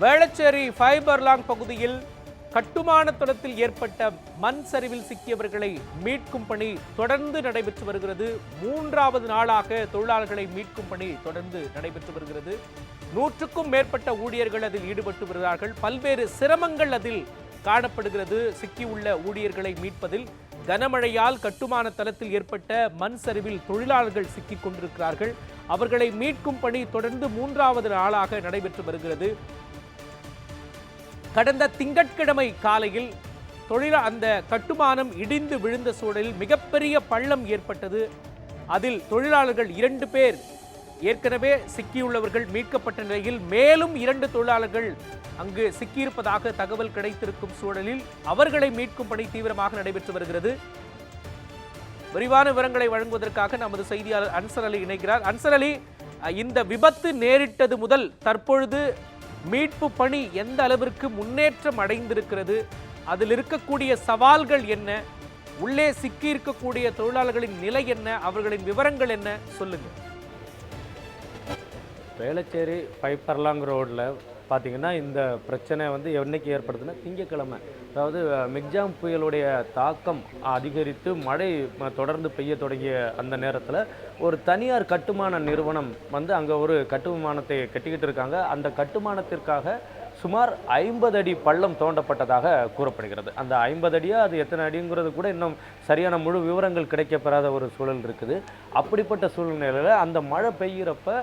வேளச்சேரி ஃபைபர்லாங் பகுதியில் கட்டுமான தளத்தில் ஏற்பட்ட மண் சரிவில் சிக்கியவர்களை மீட்கும் பணி தொடர்ந்து நடைபெற்று வருகிறது. மூன்றாவது நாளாக தொழிலாளர்களை மீட்கும் பணி தொடர்ந்து நடைபெற்று வருகிறது. 100க்கும் மேற்பட்ட ஊழியர்கள் அதில் ஈடுபட்டு வருகிறார்கள். பல்வேறு சிரமங்கள் அதில் காணப்படுகிறது. சிக்கியுள்ள ஊழியர்களை மீட்பதில் கனமழையால் கட்டுமான தளத்தில் ஏற்பட்ட மண் சரிவில் தொழிலாளர்கள் சிக்கிக் கொண்டிருக்கிறார்கள். அவர்களை மீட்கும் பணி தொடர்ந்து மூன்றாவது நாளாக நடைபெற்று வருகிறது. கடந்த திங்கட்கிழமை காலையில் அந்த கட்டுமானம் இடிந்து விழுந்த சூழலில் மிகப்பெரிய பள்ளம் ஏற்பட்டது. அதில் தொழிலாளர்கள் 2 பேர் ஏற்கனவே சிக்கியுள்ளவர்கள் மீட்கப்பட்ட நிலையில் மேலும் 2 தொழிலாளர்கள் அங்கு சிக்கியிருப்பதாக தகவல் கிடைத்திருக்கும் சூழலில் அவர்களை மீட்கும் பணி தீவிரமாக நடைபெற்று வருகிறது. விரிவான விவரங்களை வழங்குவதற்காக நமது செய்தியாளர் அன்சர் அலி இணைக்கிறார். அன்சர் அலி, இந்த விபத்து நேரிட்டது முதல் தற்பொழுது மீட்பு பணி எந்த அளவிற்கு முன்னேற்றம் அடைந்திருக்கிறது? அதில் இருக்கக்கூடிய சவால்கள் என்ன? உள்ளே சிக்கி இருக்கக்கூடிய தொழிலாளர்களின் நிலை என்ன? அவர்களின் விவரங்கள் என்ன? சொல்லுங்க. வேளச்சேரி ஃபைபர்லாங் ரோடில் பார்த்தீங்கன்னா இந்த பிரச்சனை என்னைக்கு ஏற்படுதுன்னா திங்கக்கிழமை. அதாவது மிக்ஜாம் புயலுடைய தாக்கம் அதிகரித்து மழை தொடர்ந்து பெய்ய தொடங்கிய அந்த நேரத்தில் ஒரு தனியார் கட்டுமான நிறுவனம் அங்கே ஒரு கட்டுமானத்தை கட்டிக்கிட்டு இருக்காங்க. அந்த கட்டுமானத்திற்காக சுமார் 50 அடி பள்ளம் தோண்டப்பட்டதாக கூறப்படுகிறது. அந்த 50 அடியா அது எத்தனை அடிங்கிறது கூட இன்னும் சரியான முழு விவரங்கள் கிடைக்கப்பெறாத ஒரு சூழல் இருக்குது. அப்படிப்பட்ட சூழ்நிலையில் அந்த மழை பெய்கிறப்ப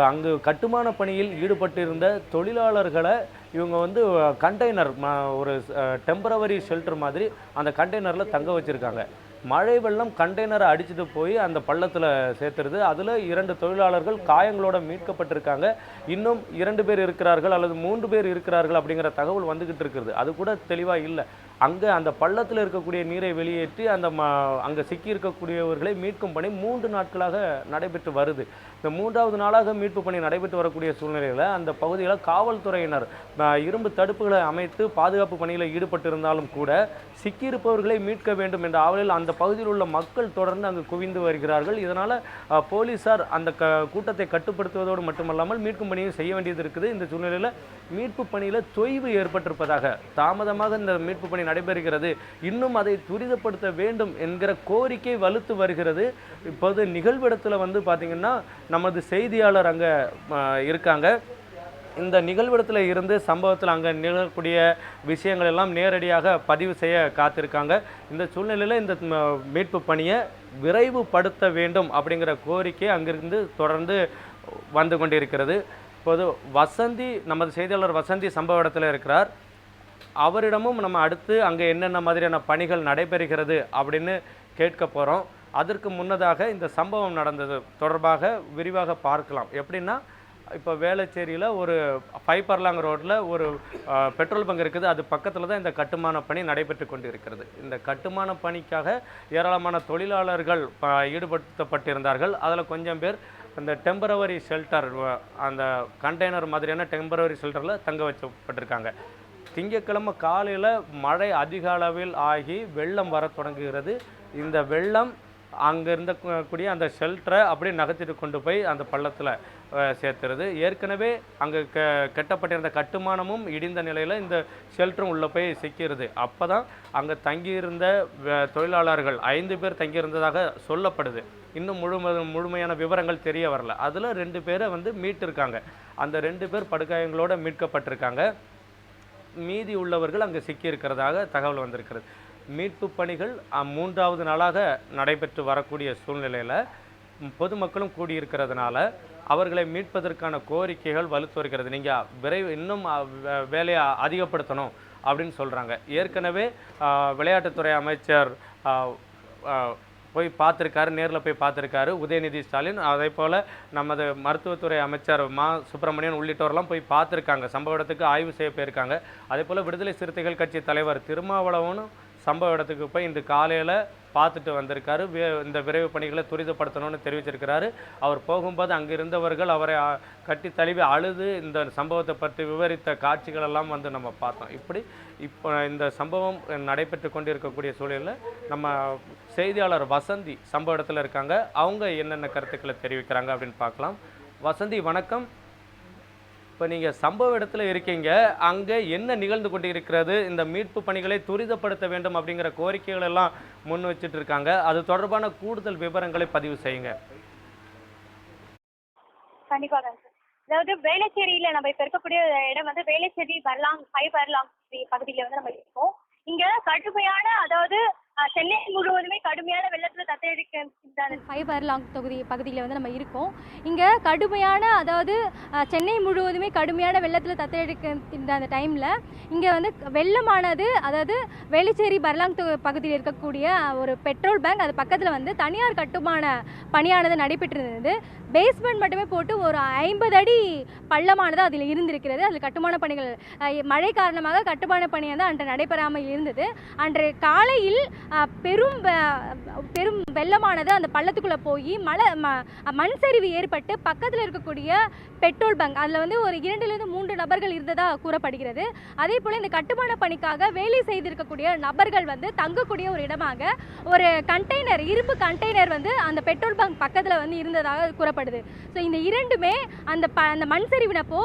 அங்கு கட்டுமான பணியில் ஈடுபட்டிருந்த தொழிலாளர்களை இவங்க கண்டெய்னர் ஒரு டெம்பரவரி ஷெல்டர் மாதிரி அந்த கண்டெய்னரில் தங்க வச்சுருக்காங்க. மழை வெள்ளம் கண்டெய்னரை அடிச்சுட்டு போய் அந்த பள்ளத்தில் சேர்த்துருது. அதில் 2 தொழிலாளர்கள் காயங்களோட மீட்கப்பட்டிருக்காங்க. இன்னும் 2 பேர் இருக்கிறார்கள் அல்லது 3 பேர் இருக்கிறார்கள் அப்படிங்கிற தகவல் வந்துக்கிட்டு இருக்குது. அது கூட தெளிவாக இல்லை. அங்கே அந்த பள்ளத்தில் இருக்கக்கூடிய நீரை வெளியேற்றி அங்கே சிக்கி இருக்கக்கூடியவர்களை மீட்கும் பணி 3 நாட்களாக நடைபெற்று வருது. இந்த 3வது நாளாக மீட்பு பணி நடைபெற்று வரக்கூடிய சூழ்நிலையில் அந்த பகுதியில் காவல்துறையினர் இரும்பு தடுப்புகளை அமைத்து பாதுகாப்பு பணியில் ஈடுபட்டிருந்தாலும் கூட சிக்கியிருப்பவர்களை மீட்க வேண்டும் என்ற ஆவலில் அந்த பகுதியில் உள்ள மக்கள் தொடர்ந்து அங்கு குவிந்து வருகிறார்கள். இதனால் போலீசார் அந்த கூட்டத்தை கட்டுப்படுத்துவதோடு மட்டுமல்லாமல் மீட்கும் பணியை செய்ய வேண்டியது இருக்குது. இந்த சூழ்நிலையில் மீட்பு பணியில் தொய்வு ஏற்பட்டிருப்பதாக, தாமதமாக இந்த மீட்பு பணி நடைபெறுகிறது, இன்னும் அதை துரிதப்படுத்த வேண்டும் என்கிற கோரிக்கை வலுத்து வருகிறது. இப்போது நிகழ்விடத்தில் பார்த்தீங்கன்னா நமது செய்தியாளர் அங்கே இருக்காங்க. இந்த நிகழ்விடத்தில் இருந்து சம்பவத்தில் அங்கே நிகழக்கூடிய விஷயங்கள் எல்லாம் நேரடியாக பதிவு செய்ய காத்திருக்காங்க. இந்த சூழ்நிலையில் இந்த மீட்பு பணியை விரைவுபடுத்த வேண்டும் அப்படிங்கிற கோரிக்கை அங்கிருந்து தொடர்ந்து வந்து கொண்டிருக்கிறது. இப்போது நமது செய்தியாளர் வசந்தி சம்பவ இடத்துல இருக்கிறார். அவரிடமும் நம்ம அடுத்து அங்கே என்னென்ன மாதிரியான பணிகள் நடைபெறுகிறது அப்படின்னு கேட்க போகிறோம். அதற்கு முன்னதாக இந்த சம்பவம் நடந்தது தொடர்பாக விரிவாக பார்க்கலாம். எப்படின்னா, இப்போ வேளச்சேரியில் ஒரு ஃபைபர்லாங் ரோட்டில் ஒரு பெட்ரோல் பங்க் இருக்குது. அது பக்கத்தில் தான் இந்த கட்டுமான பணி நடைபெற்று கொண்டு இருக்கிறது. இந்த கட்டுமான பணிக்காக ஏராளமான தொழிலாளர்கள் ஈடுபடுத்தப்பட்டிருந்தார்கள். அதில் கொஞ்சம் பேர் அந்த டெம்பரவரி ஷெல்டர், அந்த கண்டெய்னர் மாதிரியான டெம்பரவரி ஷெல்டரில் தங்க வச்சப்பட்டிருக்காங்க. திங்கட்கிழமை காலையில் மழை அதிக அளவில் ஆகி வெள்ளம் வர தொடங்குகிறது. இந்த வெள்ளம் அங்கே இருந்தக்கூடிய அந்த ஷெல்டரை அப்படியே நகர்த்திட்டு கொண்டு போய் அந்த பள்ளத்தில் சேர்த்துருது. ஏற்கனவே அங்கே கட்டப்பட்டிருந்த கட்டுமானமும் இடிந்த நிலையில் இந்த ஷெல்டரும் உள்ளே போய் சிக்கிறது. அப்போ தான் அங்கே தங்கியிருந்த தொழிலாளர்கள் 5 பேர் தங்கியிருந்ததாக சொல்லப்படுது. இன்னும் முழுமையான விவரங்கள் தெரிய வரல. அதில் 2 பேரை மீட்டிருக்காங்க. அந்த 2 பேர் படுகாயங்களோடு மீட்கப்பட்டிருக்காங்க. மீதி உள்ளவர்கள் அங்கே சிக்கியிருக்கிறதாக தகவல் வந்திருக்கிறது. மீட்பு பணிகள் 3வது நாளாக நடைபெற்று வரக்கூடிய சூழ்நிலையில் பொதுமக்களும் கூடியிருக்கிறதுனால அவர்களை மீட்பதற்கான கோரிக்கைகள் வலுத்து வருகிறது. நீங்கள் இன்னும் வேலையை அதிகப்படுத்தணும் அப்படின்னு சொல்கிறாங்க. ஏற்கனவே விளையாட்டுத்துறை அமைச்சர் போய் பார்த்துருக்காரு, நேரில் போய் பார்த்துருக்காரு உதயநிதி ஸ்டாலின். அதே போல் நமது மருத்துவத்துறை அமைச்சர் சுப்பிரமணியன் உள்ளிட்டவரெல்லாம் போய் பார்த்துருக்காங்க. சம்பவ இடத்துக்கு ஆய்வு செய்ய போயிருக்காங்க. அதே போல் விடுதலை சிறுத்தைகள் கட்சி தலைவர் திருமாவளவனும் சம்பவ இடத்துக்கு போய் இன்று காலையில் பார்த்துட்டு வந்திருக்காரு. இந்த விரைவு பணிகளை துரிதப்படுத்தணும்னு தெரிவிச்சிருக்கிறாரு. அவர் போகும்போது அங்கே இருந்தவர்கள் அவரை கட்டி தழுவி அழுது இந்த சம்பவத்தை பற்றி விவரித்த காட்சிகள் எல்லாம் நம்ம பார்த்தோம். இப்போ இந்த சம்பவம் நடைபெற்று கொண்டிருக்கக்கூடிய சூழலில் நம்ம செய்தியாளர் வசந்தி சம்பவ இடத்துல இருக்காங்க. அவங்க என்னென்ன கருத்துக்களை தெரிவிக்கிறாங்க அப்படின்னு பார்க்கலாம். வசந்தி, வணக்கம். இப்போ நீங்கள் சம்பவ இடத்துல இருக்கீங்க, அங்கே என்ன நிகழ்ந்து கொண்டு இருக்கிறது, இந்த மீட்பு பணிகளை துரிதப்படுத்த வேண்டும் அப்படிங்கிற கோரிக்கைகள் எல்லாம் முன் வச்சுட்டு இருக்காங்க. அது தொடர்பான கூடுதல் விவரங்களை பதிவு செய்யுங்க. கண்டிப்பாக சார். அதாவது வேளச்சேரியில நம்ம இப்ப இருக்கக்கூடிய இடம் வந்து வேளச்சேரி பர்லாங் பகுதியில வந்து நம்ம இருக்கோம். இங்க கடுமையான, அதாவது சென்னை முழுவதுமே கடுமையான வெள்ளத்துல தத்தெடுக்க பர்லாங் பகுதியில் வந்து நம்ம இருக்கோம். இங்கே கடுமையான, அதாவது சென்னை முழுவதுமே கடுமையான வெள்ளத்தில் தத்தெடுக்கின்ற அந்த டைமில் இங்கே வந்து வெள்ளமானது, அதாவது வேளச்சேரி பர்லாங் பகுதியில் இருக்கக்கூடிய ஒரு பெட்ரோல் பேங்க், அது பக்கத்தில் வந்து தனியார் கட்டுமான பணியானது நடைபெற்றிருந்தது. பேஸ்மெண்ட் மட்டுமே போட்டு ஒரு 50 அடி பள்ளமானது அதில் இருந்திருக்கிறது. அதில் கட்டுமான பணிகள் மழை காரணமாக கட்டுமான பணி வந்து அன்று நடைபெறாமல் இருந்தது. அன்று காலையில் பெரும் வெள்ளமானது அந்த பள்ளத்துக்குள்ளே போய் மண் சரிவு ஏற்பட்டு பக்கத்தில் இருக்கக்கூடிய பெட்ரோல் பங்க் அதில் வந்து ஒரு 2 to 3 நபர்கள் இருந்ததாக கூறப்படுகிறது. அதே போல் இந்த கட்டுமான பணிக்காக வேலை செய்திருக்கக்கூடிய நபர்கள் வந்து தங்கக்கூடிய ஒரு இடமாக ஒரு கண்டெய்னர், இரும்பு கண்டெய்னர் வந்து அந்த பெட்ரோல் பங்க் பக்கத்தில் வந்து இருந்ததாக கூறப்படுது. ஸோ இந்த இரண்டுமே அந்த மண் சரிவினப்போ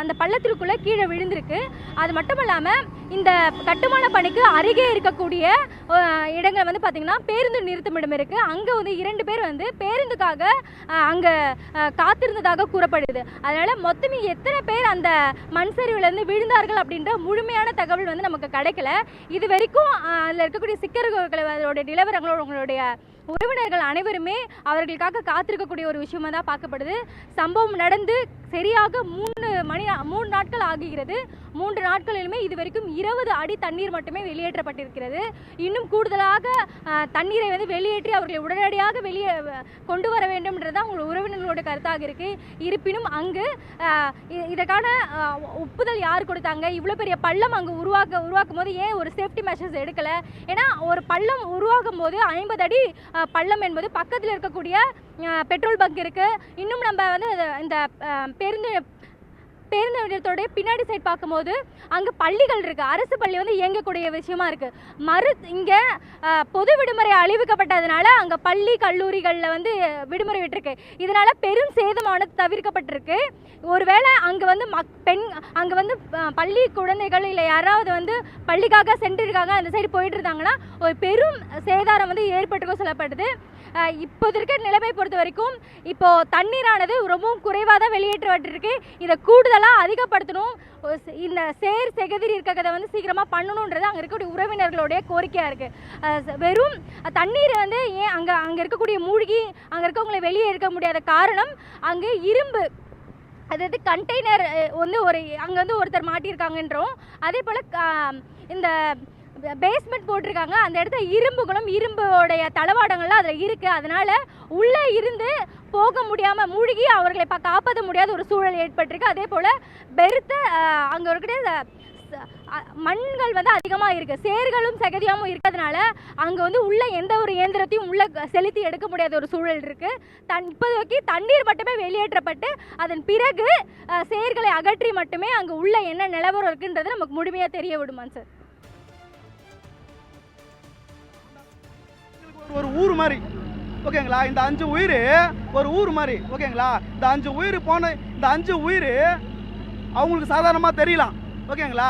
அந்த பள்ளத்திற்குள்ளே கீழே விழுந்திருக்கு. அது மட்டும் இல்லாமல் இந்த கட்டுமான பணிக்கு அருகே இருக்கக்கூடிய இடங்கள் வந்து பார்த்திங்கன்னா பேருந்து நிறுத்துமிடம் இருக்குது. அங்கே வந்து 2 பேர் வந்து பேருந்துக்காக அங்கே காத்திருந்ததாக கூறப்படுது. அதனால் மொத்தமே எத்தனை பேர் அந்த மண் சரிவிலேருந்து விழுந்தார்கள் அப்படின்ற முழுமையான தகவல் வந்து நமக்கு கிடைக்கல. இது வரைக்கும் அதில் இருக்கக்கூடிய சிக்கல்களை, அதோடைய நிலவரங்களோட உங்களுடைய உறவினர்கள் அனைவருமே அவர்களுக்காக காத்திருக்கக்கூடிய ஒரு விஷயமா தான் பார்க்கப்படுது. சம்பவம் நடந்து சரியாக 3 நாட்கள் ஆகிறது. 3 நாட்களிலுமே இது வரைக்கும் 20 அடி தண்ணீர் மட்டுமே வெளியேற்றப்பட்டிருக்கிறது. இன்னும் கூடுதலாக தண்ணீரை வந்து வெளியேற்றி அவர்களை உடனடியாக வெளியே கொண்டு வர வேண்டும்ன்றது தான் உங்கள் உறவினர்களோட கருத்தாக இருக்குது. இருப்பினும் அங்கு இதற்கான ஒப்புதல் யார் கொடுத்தாங்க? இவ்வளோ பெரிய பள்ளம் அங்கே உருவாக்கும் போது ஏன் ஒரு சேஃப்டி மெஷர்ஸ் எடுக்கலை? ஏன்னா ஒரு பள்ளம் உருவாகும் போது 50 அடி பள்ளம் என்பது பக்கத்தில் இருக்கக்கூடிய பெட்ரோல் பங்க் இருக்குது. இன்னும் நம்ம வந்து இந்த பேருந்து நிலையத்தோடைய பின்னாடி சைட் பார்க்கும்போது அங்கே பள்ளிகள் இருக்குது. அரசு பள்ளி வந்து இயங்கக்கூடிய விஷயமா இருக்குது. இங்கே பொது விடுமுறை அறிவிக்கப்பட்டதுனால அங்கே பள்ளி கல்லூரிகளில் வந்து விடுமுறை விட்டுருக்கு. இதனால் பெரும் சேதமானது தவிர்க்கப்பட்டிருக்கு. ஒருவேளை அங்கே வந்து அங்கே வந்து பள்ளி குழந்தைகள் இல்லை யாராவது வந்து பள்ளிக்காக சென்றிருக்காங்க, அந்த சைடு போயிட்டு இருந்தாங்கன்னா ஒரு பெரும் சேதாரம் வந்து ஏற்பட்டுக்கும் சொல்லப்படுது. இப்போது இருக்கிற நிலைமை பொறுத்த வரைக்கும் இப்போது தண்ணீரானது ரொம்பவும் குறைவாக தான் வெளியேற்றப்பட்டிருக்கு. இதை கூடுதலாக அதிகப்படுத்தணும். இந்த செகதிரி இருக்கிறத வந்து சீக்கிரமாக பண்ணணுன்றது அங்கே இருக்கக்கூடிய உறவினர்களுடைய கோரிக்கையாக இருக்குது. வெறும் தண்ணீர் வந்து ஏன் அங்கே இருக்கக்கூடிய மூழ்கி அங்கே இருக்கவங்களை வெளியே இருக்க முடியாத காரணம் அங்கே இரும்பு, அதாவது கண்டெய்னர் வந்து அங்கே வந்து ஒருத்தர் மாட்டியிருக்காங்கன்றோம். அதே போல் இந்த பேஸ்மெண்ட் போட்டிருக்காங்க, அந்த இடத்துல இரும்போடைய தளவாடங்கள்லாம் அதில் இருக்குது. அதனால் உள்ளே இருந்து போக முடியாமல் மூழ்கி அவர்களை காப்பாற்ற முடியாத ஒரு சூழல் ஏற்பட்டிருக்கு. அதே போல் பெருத்த அங்கே இருக்கக்கூடிய மண்கள் வந்து அதிகமாக இருக்குது, சேர்களும் சகதியாகவும் இருக்கிறதுனால அங்கே வந்து உள்ள எந்த ஒரு இயந்திரத்தையும் உள்ளே செலுத்தி எடுக்க முடியாத ஒரு சூழல் இருக்குது. இப்போதைக்கு தண்ணீர் மட்டுமே வெளியேற்றப்பட்டு அதன் பிறகு சேர்களை அகற்றி மட்டுமே அங்கே உள்ள என்ன நிலவரம் இருக்குன்றது நமக்கு முழுமையாக தெரிய விடுமான் சார். ஒரு ஊர் மாதிரி ஓகேங்களா, இந்த 5 உயிர் ஒரு ஊர் மாதிரி ஓகேங்களா. இந்த 5 உயிர் போன இந்த 5 உயிர் அவங்களுக்கு சாதாரணமாக தெரியலாம் ஓகேங்களா.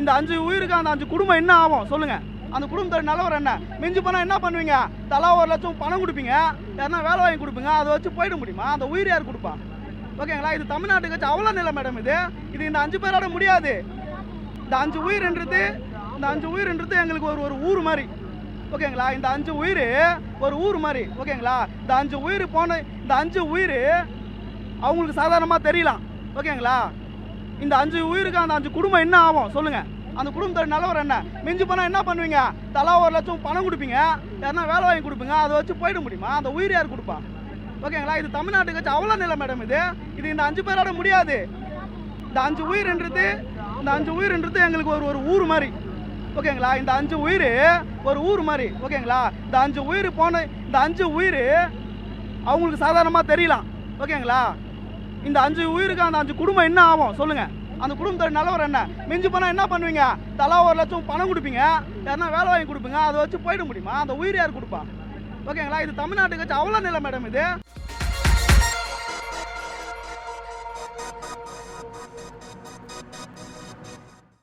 இந்த 5 உயிருக்கு அந்த 5 குடும்பம் என்ன ஆகும் சொல்லுங்கள்? அந்த குடும்பத்தோட நிலவரம் என்ன? மிஞ்சி போனால் என்ன பண்ணுவீங்க? தலா 1 லட்சம் பணம் கொடுப்பீங்க, யாருன்னா வேலை வாங்கி கொடுப்பீங்க, அதை வச்சு போயிட முடியுமா? அந்த உயிர் யார் கொடுப்பா? ஓகேங்களா. இது தமிழ்நாட்டுக்கு வச்சு அவ்வளோ நிலை மேடம். இது இந்த 5 பேரோட முடியாது. இந்த 5 உயிர்ன்றது எங்களுக்கு ஒரு ஊர் மாதிரி ஓகேங்களா. இந்த 5 உயிர் ஒரு ஊர் மாதிரி ஓகேங்களா. இந்த 5 உயிர் போன இந்த 5 உயிர் அவங்களுக்கு சாதாரணமாக தெரியலாம் ஓகேங்களா. இந்த 5 உயிருக்கு அந்த 5 குடும்பம் என்ன ஆகும் சொல்லுங்கள்? அந்த குடும்பத்தோட நிலவரம் என்ன? மிஞ்சி போனால் என்ன பண்ணுவீங்க? தலா 1 லட்சம் பணம் கொடுப்பீங்க, யாருன்னா வேலை வாங்கி கொடுப்பீங்க, அதை வச்சு போயிட முடியுமா? அந்த உயிர் யார் கொடுப்பா? ஓகேங்களா. இது தமிழ்நாட்டுக்கு வச்சு அவ்வளோ நிலை மேடம். இது இந்த 5 பேரோட முடியாது. இந்த 5 உயிர்ன்றது எங்களுக்கு ஒரு ஊர் மாதிரி ஓகேங்களா. இந்த 5 உயிர் ஒரு ஊர் மாதிரி ஓகேங்களா. இந்த 5 உயிர் போன இந்த 5 உயிர் அவங்களுக்கு சாதாரணமாக தெரியலாம் ஓகேங்களா. இந்த 5 உயிருக்கு அந்த 5 குடும்பம் என்ன ஆகும் சொல்லுங்கள்? அந்த குடும்பத்தோட நிலவரம் என்ன? மிஞ்சி போனால் என்ன பண்ணுவீங்க? தலா 1 லட்சம் பணம் கொடுப்பீங்க, யாருன்னா வேலை வாங்கி கொடுப்பீங்க, அதை வச்சு போயிட முடியுமா? அந்த உயிர் யார் கொடுப்பா? ஓகேங்களா. இது தமிழ்நாட்டுக்கு வச்சு அவ்வளோ நிலை மேடம்.